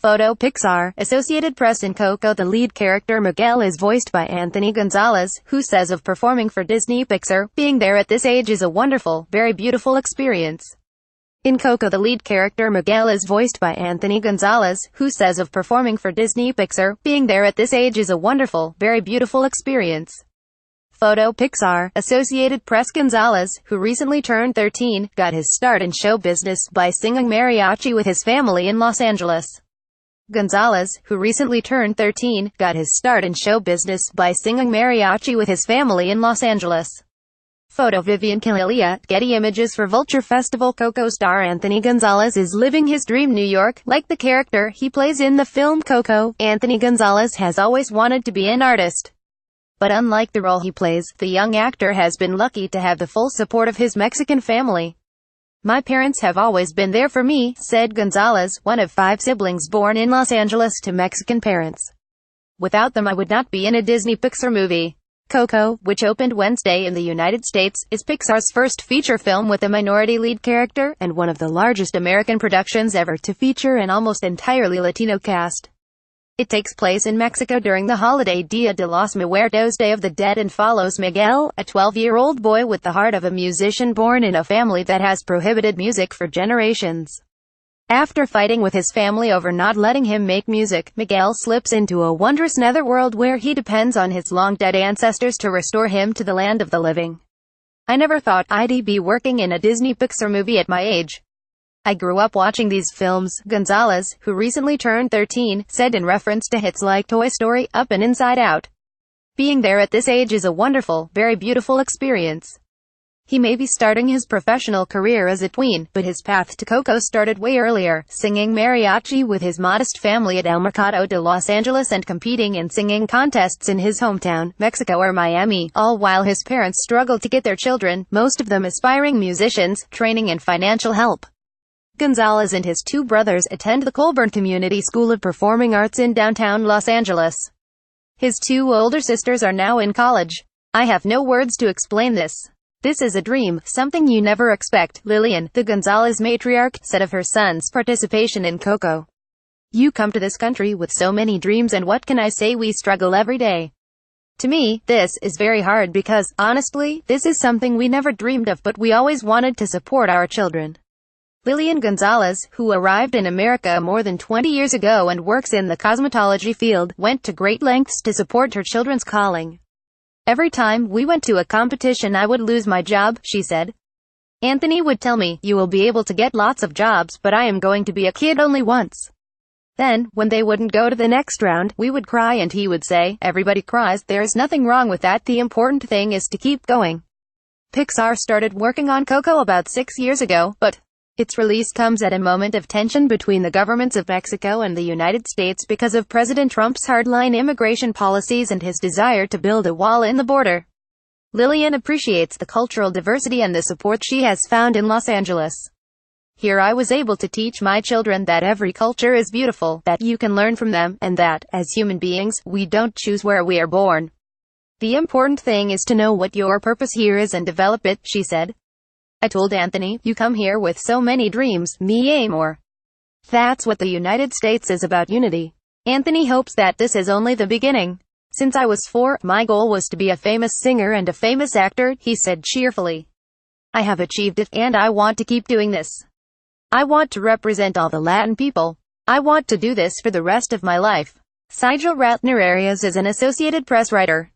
Photo Pixar, Associated Press. In Coco, the lead character Miguel is voiced by Anthony Gonzalez, who says of performing for Disney Pixar, "Being there at this age is a wonderful, very beautiful experience." In Coco, the lead character Miguel is voiced by Anthony Gonzalez, who says of performing for Disney Pixar, "Being there at this age is a wonderful, very beautiful experience." Photo Pixar, Associated Press. Gonzalez, who recently turned 13, got his start in show business by singing mariachi with his family in Los Angeles. Gonzalez, who recently turned 13, got his start in show business by singing mariachi with his family in Los Angeles. Photo Vivian Kalilia, Getty Images. For Vulture Festival. Coco star Anthony Gonzalez is living his dream New York. Like the character he plays in the film Coco, Anthony Gonzalez has always wanted to be an artist. But unlike the role he plays, the young actor has been lucky to have the full support of his Mexican family. "My parents have always been there for me," said Gonzalez, one of 5 siblings born in Los Angeles to Mexican parents. "Without them I would not be in a Disney Pixar movie." Coco, which opened Wednesday in the United States, is Pixar's first feature film with a minority lead character, and one of the largest American productions ever to feature an almost entirely Latino cast. It takes place in Mexico during the holiday Dia de los Muertos, Day of the Dead, and follows Miguel, a 12-year-old boy with the heart of a musician born in a family that has prohibited music for generations. After fighting with his family over not letting him make music, Miguel slips into a wondrous netherworld where he depends on his long-dead ancestors to restore him to the land of the living. "I never thought I'd be working in a Disney Pixar movie at my age. I grew up watching these films," Gonzalez, who recently turned 13, said in reference to hits like Toy Story, Up and Inside Out. "Being there at this age is a wonderful, very beautiful experience." He may be starting his professional career as a tween, but his path to Coco started way earlier, singing mariachi with his modest family at El Mercado de Los Angeles and competing in singing contests in his hometown, Mexico or Miami, all while his parents struggled to get their children, most of them aspiring musicians, training and financial help. Gonzalez and his 2 brothers attend the Colburn Community School of Performing Arts in downtown Los Angeles. His 2 older sisters are now in college. "I have no words to explain this. This is a dream, something you never expect," Lillian, the Gonzalez matriarch, said of her son's participation in Coco. "You come to this country with so many dreams, and what can I say, we struggle every day. To me, this is very hard because, honestly, this is something we never dreamed of, but we always wanted to support our children." Lillian Gonzalez, who arrived in America more than 20 years ago and works in the cosmetology field, went to great lengths to support her children's calling. "Every time we went to a competition I would lose my job," she said. "Anthony would tell me, 'You will be able to get lots of jobs, but I am going to be a kid only once.' Then, when they wouldn't go to the next round, we would cry and he would say, 'Everybody cries, there's nothing wrong with that, the important thing is to keep going.'" Pixar started working on Coco about 6 years ago, but its release comes at a moment of tension between the governments of Mexico and the United States because of President Trump's hardline immigration policies and his desire to build a wall in the border. Lillian appreciates the cultural diversity and the support she has found in Los Angeles. "Here I was able to teach my children that every culture is beautiful, that you can learn from them, and that, as human beings, we don't choose where we are born. The important thing is to know what your purpose here is and develop it," she said. "I told Anthony, you come here with so many dreams, me aim more. That's what the United States is about, unity. Anthony hopes that this is only the beginning. Since I was 4, my goal was to be a famous singer and a famous actor," he said cheerfully. "I have achieved it, and I want to keep doing this. I want to represent all the Latin people. I want to do this for the rest of my life." Sigel Ratner Arias is an Associated Press writer.